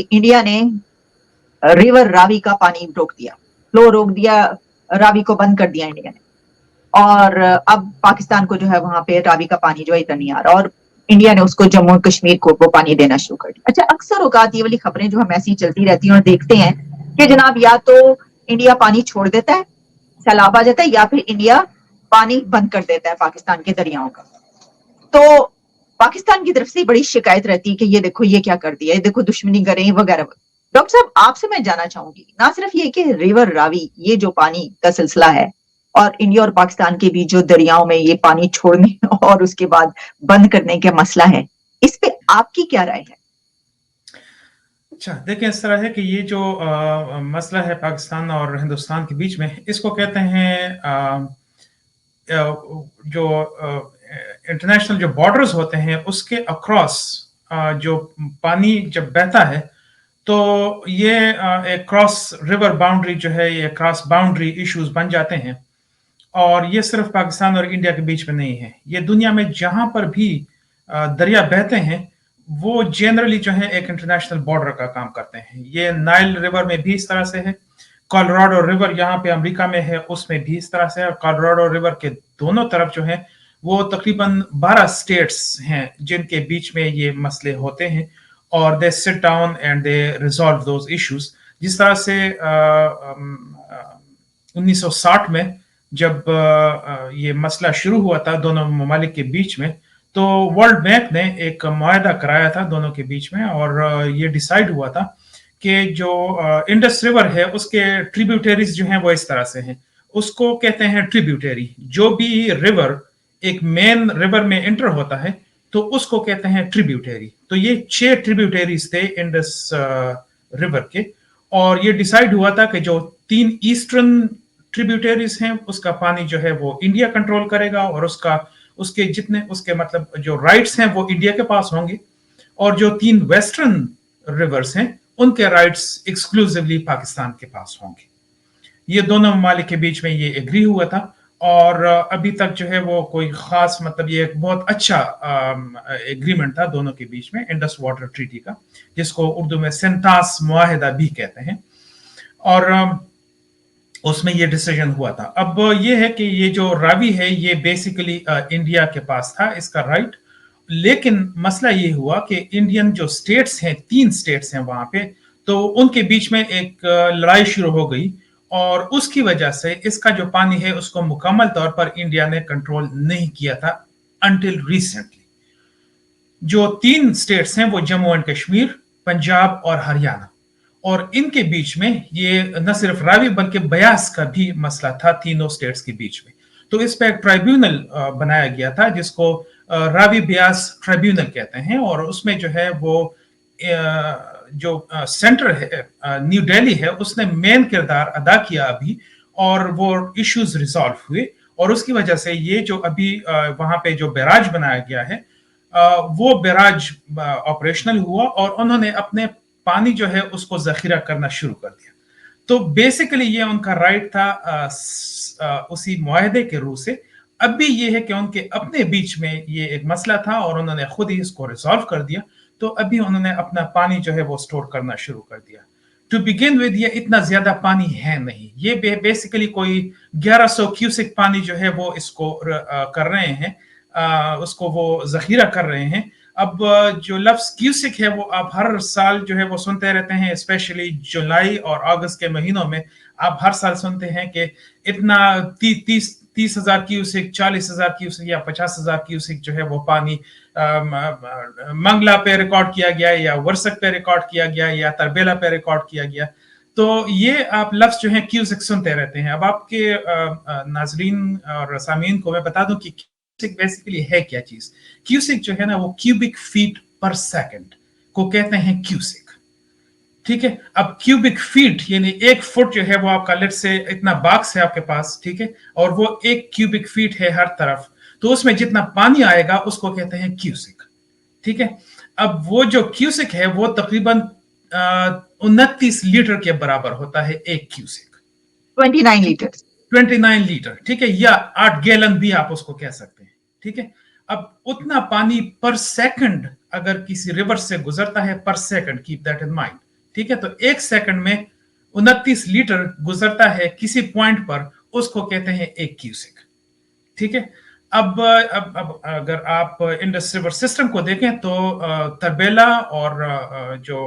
India ने river Ravi का पानी रोक दिया, फ्लो रोक दिया, रावी को बंद कर दिया इंडिया ने, और अब पाकिस्तान को जो है वहां पे रावी का पानी जो है इतना नहीं आ रहा, और इंडिया ने उसको जम्मू और कश्मीर को वो पानी देना शुरू कर दिया। अच्छा, अक्सर औकात ये वाली खबरें जो हम ऐसी चलती रहती हैं और देखते हैं कि जनाब या तो इंडिया पानी छोड़ देता है, सैलाब आ जाता है, या फिर इंडिया पानी बंद कर देता है पाकिस्तान के दरियाओं का। तो पाकिस्तान की तरफ से बड़ी शिकायत रहती है कि ये देखो ये क्या कर दिया, ये देखो दुश्मनी करें वगैरह। डॉक्टर साहब, आपसे मैं जानना चाहूंगी ना सिर्फ ये कि रिवर रावी ये जो पानी का सिलसिला है और इंडिया और पाकिस्तान के बीच जो दरियाओं में ये पानी छोड़ने और उसके बाद बंद करने का मसला है, इस पे आपकी क्या राय है? अच्छा, देखिए, इस तरह है कि ये जो मसला है पाकिस्तान और हिंदुस्तान के बीच में, इसको कहते हैं जो इंटरनेशनल जो बॉर्डर्स होते हैं उसके अक्रॉस जो पानी जब बहता है तो ये एक क्रॉस रिवर बाउंड्री जो है, ये क्रॉस बाउंड्री इश्यूज बन जाते हैं। और ये सिर्फ पाकिस्तान और इंडिया के बीच में नहीं है, ये दुनिया में जहां पर भी दरिया बहते हैं वो जनरली जो है एक इंटरनेशनल बॉर्डर का काम करते हैं। ये नाइल रिवर में भी इस तरह से है, कोलोराडो रिवर यहाँ पे अमेरिका में है उसमें भी इस तरह से है। कोलोराडो रिवर के दोनों तरफ जो है वो तकरीबन 12 स्टेट्स हैं जिनके बीच में ये मसले होते हैं, और they sit down and they resolve those issues. जिस तरह से 1960 में जब ये मसला शुरू हुआ था दोनों ममालिक के बीच में, तो वर्ल्ड बैंक ने एक मुआहदा कराया था दोनों के बीच में, और ये डिसाइड हुआ था कि जो इंडस रिवर है उसके ट्रिब्यूटरीज जो हैं वो इस तरह से हैं, उसको कहते हैं ट्रिब्यूटरी। जो भी रिवर एक मेन रिवर में एंटर होता है तो उसको कहते हैं ट्रिब्यूटरी। तो ये 6 ट्रिब्यूटरीज थे इंडस रिवर के, और ये डिसाइड हुआ था कि जो 3 ईस्टर्न ट्रिब्यूटरीज हैं उसका पानी जो है वो इंडिया कंट्रोल करेगा, और उसके जितने उसके मतलब जो राइट्स हैं वो इंडिया के पास होंगे, और जो 3 वेस्टर्न रिवर्स हैं उनके राइट्स एक्सक्लूसिवली पाकिस्तान के पास होंगे। ये दोनों ममालिक के बीच में ये एग्री हुआ था, और अभी तक जो है वो कोई खास मतलब ये एक बहुत अच्छा एग्रीमेंट था दोनों के बीच में, इंडस वाटर ट्रीटी का, जिसको उर्दू में सेंटास मुआहदा भी कहते हैं। और उसमें ये डिसीजन हुआ था। अब ये है कि ये जो रावी है ये बेसिकली इंडिया के पास था इसका राइट, लेकिन मसला ये हुआ कि इंडियन जो स्टेट्स हैं, 3 स्टेट्स हैं वहां पे, तो उनके बीच में एक लड़ाई शुरू हो गई, और उसकी वजह से इसका जो पानी है उसको मुकम्मल तौर पर इंडिया ने कंट्रोल नहीं किया था अंटिल रिसेंटली। जो 3 स्टेट्स हैं वो जम्मू एंड कश्मीर, पंजाब और हरियाणा, और इनके बीच में ये न सिर्फ रावी बल्कि बयास का भी मसला था तीनों स्टेट्स के बीच में। तो इस पर एक ट्राइब्यूनल बनाया गया था जिसको रावी ब्यास ट्राइब्यूनल कहते हैं, और उसमें जो है वो जो सेंटर है न्यू दिल्ली है उसने मेन किरदार अदा किया अभी, और वो इश्यूज रिजॉल्व हुए, और उसकी वजह से ये जो अभी वहां पे जो बैराज बनाया गया है वो बैराज ऑपरेशनल हुआ, और उन्होंने अपने पानी जो है उसको जखीरा करना शुरू कर दिया। तो बेसिकली ये उनका राइट था उसी मुआहदे के रूह से। अब भी ये है कि उनके अपने बीच में ये एक मसला था और उन्होंने खुद ही इसको रिजॉल्व कर दिया, तो अभी उन्होंने अपना पानी जो है वो स्टोर करना शुरू कर दिया। टू बिगिन विद ये इतना ज्यादा पानी है नहीं, ये बेसिकली कोई 1100 क्यूसिक पानी जो है वो इसको कर रहे हैं, उसको वो जखीरा कर रहे हैं। अब जो लफ्ज क्यूसिक है वो आप हर साल जो है वो सुनते रहते हैं, स्पेशली जुलाई और अगस्त के महीनों में आप हर साल सुनते हैं कि इतना 30,000 क्यूसिक, 40,000 क्यूसिक या 50,000 क्यूसिक जो है वो पानी मंगला पे रिकॉर्ड किया गया, या वर्सक पे रिकॉर्ड किया गया, या तरबेला पे रिकॉर्ड किया गया। तो ये आप लफ्ज जो है क्यूसिक सुनते रहते हैं। अब आपके नाजरीन और सामीन को मैं बता दूं कि क्यूसिक बेसिकली है क्या चीज। क्यूसिक जो है ना वो क्यूबिक फीट पर सेकंड को कहते हैं क्यूसिक, ठीक है। अब क्यूबिक फीट यानी 1 फुट जो है वो आपका लेट से इतना बॉक्स है आपके पास, ठीक है, और वो 1 क्यूबिक फीट है हर तरफ, तो उसमें जितना पानी आएगा उसको कहते हैं क्यूसिक, ठीक है। अब वो जो क्यूसिक है वो तकरीबन 29 लीटर के बराबर होता है 1 क्यूसिक, 29 लीटर, 29 लीटर, ठीक है, या 8 गैलन भी आप उसको कह सकते हैं, ठीक है। अब उतना पानी पर सेकंड अगर किसी रिवर से गुजरता है, पर second, keep that in mind, ठीक है, तो 1 सेकंड में 29 लीटर गुजरता है किसी पॉइंट पर, उसको कहते हैं 1 क्यूसेक, ठीक है। अब अगर आप इंडस रिवर सिस्टम को देखें तो तरबेला और जो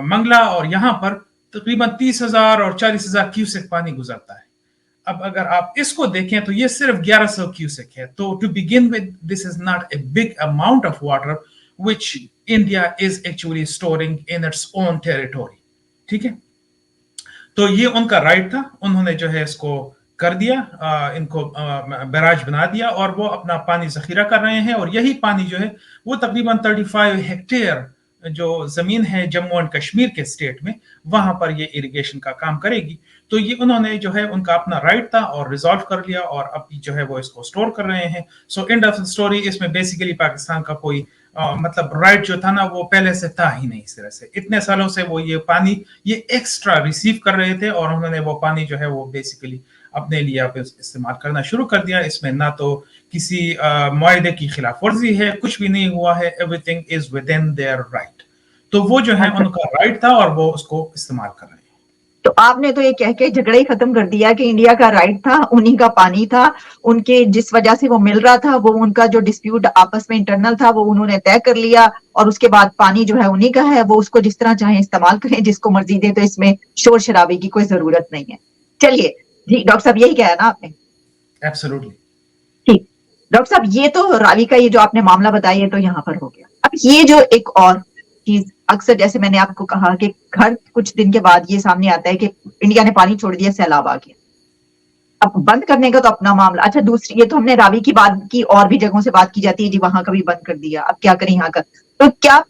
मंगला और यहां पर तकरीबन 30,000 और 40,000 क्यूसेक पानी गुजरता है। अब अगर आप इसको देखें तो ये सिर्फ 1100 क्यूसेक है। तो to begin with this is not a big amount of water which India is actually storing in its own territory, ठीक है। तो ये उनका राइट था, उन्होंने जो है इसको कर दिया, इनको बैराज बना दिया और वो अपना पानी जखीरा कर रहे हैं। और यही पानी जो है वो तकरीबन 35 हेक्टेयर जो जमीन है जम्मू एंड कश्मीर के स्टेट में, वहां पर ये इरिगेशन का काम करेगी। तो ये उन्होंने जो है उनका अपना राइट था और रिजॉल्व कर लिया और अब जो है वो इसको स्टोर कर रहे हैं। So end of the story. इसमें बेसिकली पाकिस्तान का कोई मतलब राइट जो था ना वो पहले से था ही नहीं। इस तरह से इतने सालों से वो ये पानी ये एक्स्ट्रा रिसीव कर रहे थे और उन्होंने वो पानी जो है वो बेसिकली अपने लिए आप इस्तेमाल करना शुरू कर दिया। इसमें ना तो किसी मुआहदे की खिलाफ वर्जी है, कुछ भी नहीं हुआ है, everything is with in their right. तो वो जो है उनका राइट था और वो उसको इस्तेमाल कर रहे हैं। तो आपने तो ये कह के झगड़ा ही खत्म कर दिया कि इंडिया का राइट था, उन्हीं का पानी था, उनके जिस वजह से वो मिल रहा था, वो उनका जो डिस्प्यूट आपस में इंटरनल था वो उन्होंने तय कर लिया और उसके बाद पानी जो है उन्हीं का है, वो उसको जिस तरह चाहे इस्तेमाल करें, जिसको मर्जी दे। तो इसमें शोर शराबे की कोई जरूरत नहीं है। चलिए जी, डॉक्टर साहब यही कहा ना आपने? एब्सोल्युटली ठीक। डॉक्टर साहब ये तो रावी का ये जो आपने मामला बताया ये तो यहाँ पर हो गया। अब ये जो एक और चीज अक्सर जैसे मैंने आपको कहा कि हर कुछ दिन के बाद ये सामने आता है कि इंडिया ने पानी छोड़ दिया, सैलाब आ गया। अब बंद करने का तो अपना मामला। अच्छा, दूसरी ये तो हमने रावी की बात की, और भी जगहों से बात की जाती है जी वहां का भी बंद कर दिया, अब क्या करें यहाँ का। तो क्या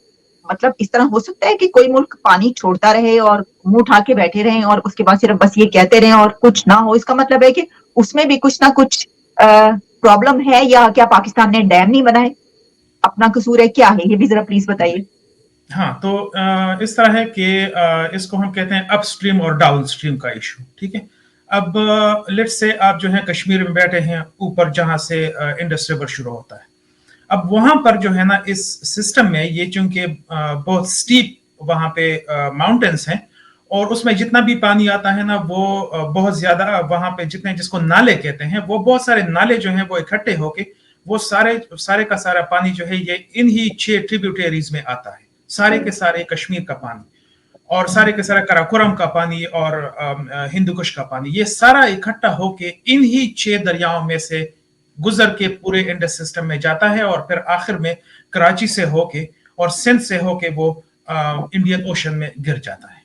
मतलब इस तरह हो सकता है कि कोई मुल्क पानी छोड़ता रहे और मुंह उठा के बैठे रहे और उसके बाद सिर्फ बस ये कहते रहे और कुछ ना हो? इसका मतलब है कि उसमें भी कुछ ना कुछ प्रॉब्लम है, या क्या पाकिस्तान ने डैम नहीं बनाए, अपना कसूर है, क्या है? ये भी जरा प्लीज बताइए। हाँ, तो इस तरह है कि इसको हम कहते हैं अपस्ट्रीम और डाउन स्ट्रीम का इशू, ठीक है। अब लेट्स से आप जो है कश्मीर में बैठे हैं ऊपर जहां से इंडस रिवर शुरू होता है। अब वहां पर जो है ना इस सिस्टम में ये चूंकि बहुत स्टीप वहां पे माउंटेन्स हैं और उसमें जितना भी पानी आता है ना वो बहुत ज्यादा वहां पे जितने जिसको नाले कहते हैं वो बहुत सारे नाले जो हैं वो इकट्ठे होके वो सारे का सारा पानी जो है ये इन्हीं 6 ट्रिब्यूटरीज में आता है। सारे के सारे कश्मीर का पानी और सारे के सारा कराकोरम का पानी और हिंदुकुश का पानी ये सारा इकट्ठा होके इन्हीं 6 दरियाओं में से गुजर के पूरे इंडस सिस्टम में जाता है और फिर आखिर में कराची से होके और सिंध से होके वो इंडियन ओशन में गिर जाता है।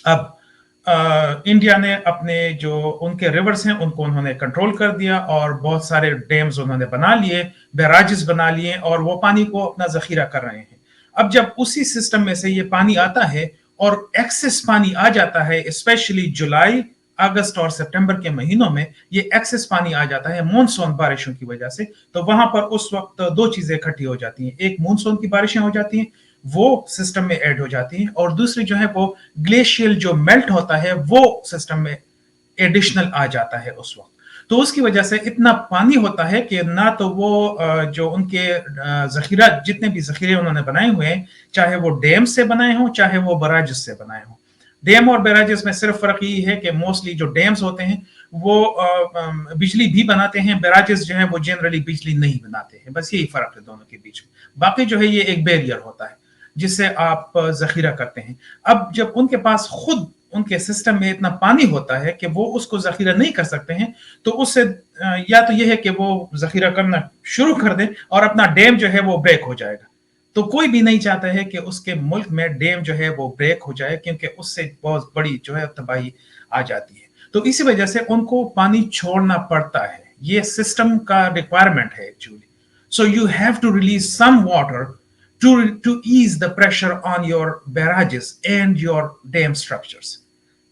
अब इंडिया ने अपने जो उनके रिवर्स हैं उनको उन्होंने कंट्रोल कर दिया और बहुत सारे डैम्स उन्होंने बना लिए, बैराजेस बना लिए और वो पानी को अपना जखीरा कर रहे हैं। अब जब उसी सिस्टम में से ये पानी आता है और एक्सेस पानी आ जाता है, स्पेशली जुलाई, अगस्त और सितंबर के महीनों में ये एक्सेस पानी आ जाता है मॉनसून बारिशों की वजह से, तो वहां पर उस वक्त 2 चीजें इकट्ठी हो जाती हैं। एक मॉनसून की बारिशें हो जाती हैं, वो सिस्टम में ऐड हो जाती हैं, और दूसरी जो है वो ग्लेशियल जो मेल्ट होता है वो सिस्टम में एडिशनल आ जाता है उस वक्त। तो उसकी वजह से इतना पानी होता है कि ना तो वो जो उनके जखीरा जितने भी जखीरे उन्होंने बनाए हुए हैं, चाहे वो डैम से बनाए हों चाहे वो बराजेस से बनाए हों। डैम और बैराजेस में सिर्फ फर्क यही है कि मोस्टली जो डैम्स होते हैं वो बिजली भी बनाते हैं, बैराजेस जो है वो जनरली बिजली नहीं बनाते हैं, बस यही फर्क है दोनों के बीच में। बाकी जो है ये एक बैरियर होता है जिससे आप जखीरा करते हैं। अब जब उनके पास खुद उनके सिस्टम में इतना पानी होता है कि वो उसको जखीरा नहीं कर सकते हैं, तो उससे या तो ये है कि वो जखीरा करना शुरू कर दें और अपना डैम जो है वो ब्रेक हो जाएगा। तो कोई भी नहीं चाहता है कि उसके मुल्क में डैम जो है वो ब्रेक हो जाए, क्योंकि उससे बहुत बड़ी जो है तबाही आ जाती है। तो इसी वजह से उनको पानी छोड़ना पड़ता है, ये सिस्टम का रिक्वायरमेंट है actually. So you have to release some water to ease the pressure on your barrages and your dam structures,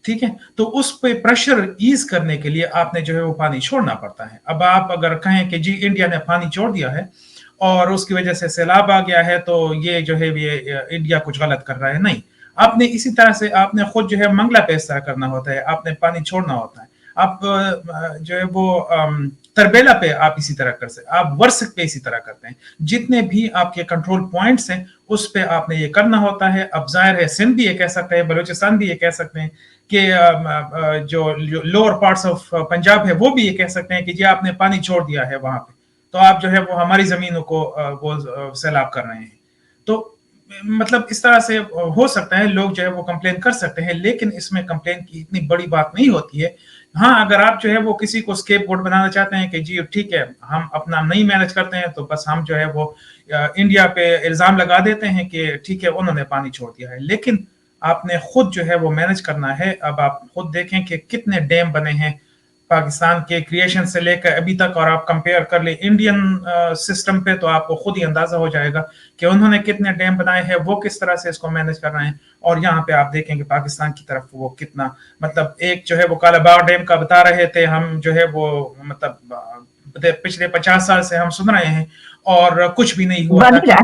ठीक है। तो उस पे प्रेशर ईज करने के लिए आपने जो है वो पानी छोड़ना पड़ता है। अब आप अगर कहें कि जी इंडिया ने पानी छोड़ दिया है और उसकी वजह से सैलाब आ गया है तो ये जो है ये इंडिया कुछ गलत कर रहा है, नहीं। आपने इसी तरह से आपने खुद जो है मंगला पे इस तरह करना होता है, आपने पानी छोड़ना होता है। آپ جو ہے وہ تربیلا پہ آپ اسی طرح کر سکتے ہیں, آپ ورسک پہ اسی طرح کرتے ہیں, جتنے بھی آپ کے کنٹرول پوائنٹس ہیں اس پہ آپ نے یہ کرنا ہوتا ہے. اب ظاہر ہے سندھ بھی یہ کہہ سکتے ہیں, بلوچستان بھی یہ کہہ سکتے ہیں کہ جو لوور پارٹس آف پنجاب ہے وہ بھی یہ کہہ سکتے ہیں کہ جی آپ نے پانی چھوڑ دیا ہے وہاں پہ, تو آپ جو ہے وہ ہماری زمینوں کو وہ سیلاب کر رہے ہیں. تو مطلب اس طرح سے ہو سکتا ہے لوگ جو ہے وہ کمپلین کر سکتے ہیں, لیکن اس میں کمپلین کی اتنی بڑی بات نہیں ہوتی ہے. ہاں اگر آپ جو ہے وہ کسی کو اسکیپ گوٹ بنانا چاہتے ہیں کہ جی ٹھیک ہے ہم اپنا نہیں مینج کرتے ہیں تو بس ہم جو ہے وہ انڈیا پہ الزام لگا دیتے ہیں کہ ٹھیک ہے انہوں نے پانی چھوڑ دیا ہے, لیکن آپ نے خود جو ہے وہ مینج کرنا ہے. اب آپ خود دیکھیں کہ کتنے ڈیم بنے ہیں پاکستان کے کریشن سے لے کر ابھی تک, اور آپ کمپیئر کر لیں انڈین سسٹم پہ تو آپ کو خود ہی اندازہ ہو جائے گا کہ انہوں نے کتنے ڈیم بنائے ہیں, وہ کس طرح سے اس کو مینج کر رہے ہیں. اور یہاں پہ آپ دیکھیں کہ پاکستان کی طرف وہ کتنا, مطلب ایک جو ہے وہ کالا باغ ڈیم کا بتا رہے تھے ہم, جو ہے وہ مطلب پچھلے 50 سال سے ہم سن رہے ہیں اور کچھ بھی نہیں ہوا تھا,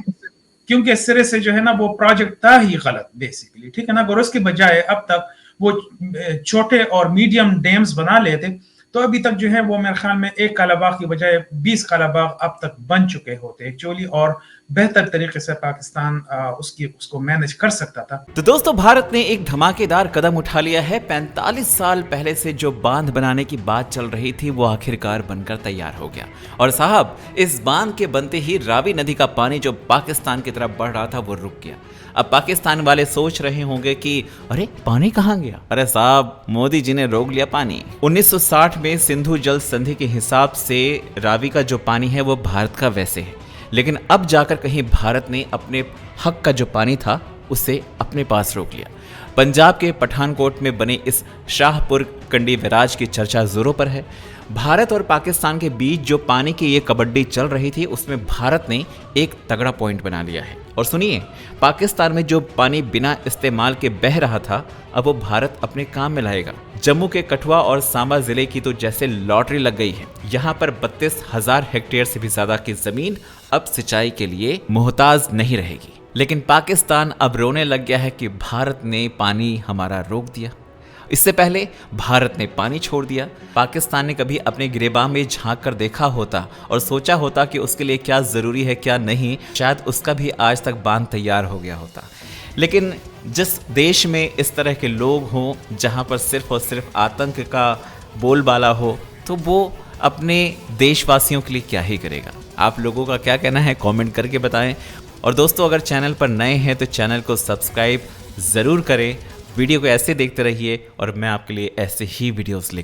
کیونکہ سرے سے جو ہے نا وہ پروجیکٹ تھا ہی غلط بیسیکلی, ٹھیک ہے نا. اور اس کے بجائے اب تک وہ چھوٹے اور میڈیم ڈیمز بنا لیتے تو ابھی تک جو ہے وہ میرے خیال میں ایک کالا باغ کی بجائے 20 کالا باغ اب تک بن چکے ہوتے ایکچولی, اور بہتر طریقے سے پاکستان اس کو مینج کر سکتا تھا. تو دوستو بھارت نے ایک دھماکے دار قدم اٹھا لیا ہے. 45 سال پہلے سے جو باندھ بنانے کی بات چل رہی تھی وہ آخرکار بن کر تیار ہو گیا. اور صاحب اس باندھ کے بنتے ہی راوی ندی کا پانی جو پاکستان کی طرف بڑھ رہا تھا وہ رک گیا. اب پاکستان والے سوچ رہے ہوں گے کہ ارے پانی کہاں گیا؟ ارے صاحب مودی جی نے روک لیا پانی. 1960 میں سندھو جل سندھی کے حساب سے راوی کا جو پانی ہے وہ بھارت کا ویسے ہے, لیکن اب جا کر کہیں بھارت نے اپنے حق کا جو پانی تھا اسے اپنے پاس روک لیا. پنجاب کے پٹھان کوٹ میں بنے اس شاہ پور کنڈی ویراج کی چرچا زوروں پر ہے. بھارت اور پاکستان کے بیچ جو پانی کی یہ کبڈی چل رہی تھی اس میں بھارت نے ایک تگڑا پوائنٹ بنا لیا ہے. اور سنیے, پاکستان میں جو پانی بنا استعمال کے بہہ رہا تھا اب وہ بھارت اپنے کام میں لائے گا. جموں کے کٹھوا اور سانبا ضلع کی تو جیسے لاٹری لگ گئی ہے. یہاں پر 32,000 ہیکٹیئر سے بھی زیادہ کی زمین اب سچائی کے لیے محتاج نہیں رہے گی. لیکن پاکستان اب رونے لگ گیا ہے کہ بھارت نے پانی ہمارا روک دیا. اس سے پہلے بھارت نے پانی چھوڑ دیا. پاکستان نے کبھی اپنے گریباں میں جھانک کر دیکھا ہوتا اور سوچا ہوتا کہ اس کے لیے کیا ضروری ہے کیا نہیں, شاید اس کا بھی آج تک باندھ تیار ہو گیا ہوتا. لیکن جس دیش میں اس طرح کے لوگ ہوں جہاں پر صرف اور صرف آتنک کا بول بالا ہو تو وہ اپنے دیش واسیوں کے لیے کیا ہی کرے گا. آپ لوگوں کا کیا کہنا ہے کامنٹ کر کے بتائیں. اور دوستو اگر چینل پر نئے ہیں تو چینل کو سبسکرائب ضرور کریں. ویڈیو کو ایسے دیکھتے رہیے اور میں آپ کے لیے ایسے ہی ویڈیوز لے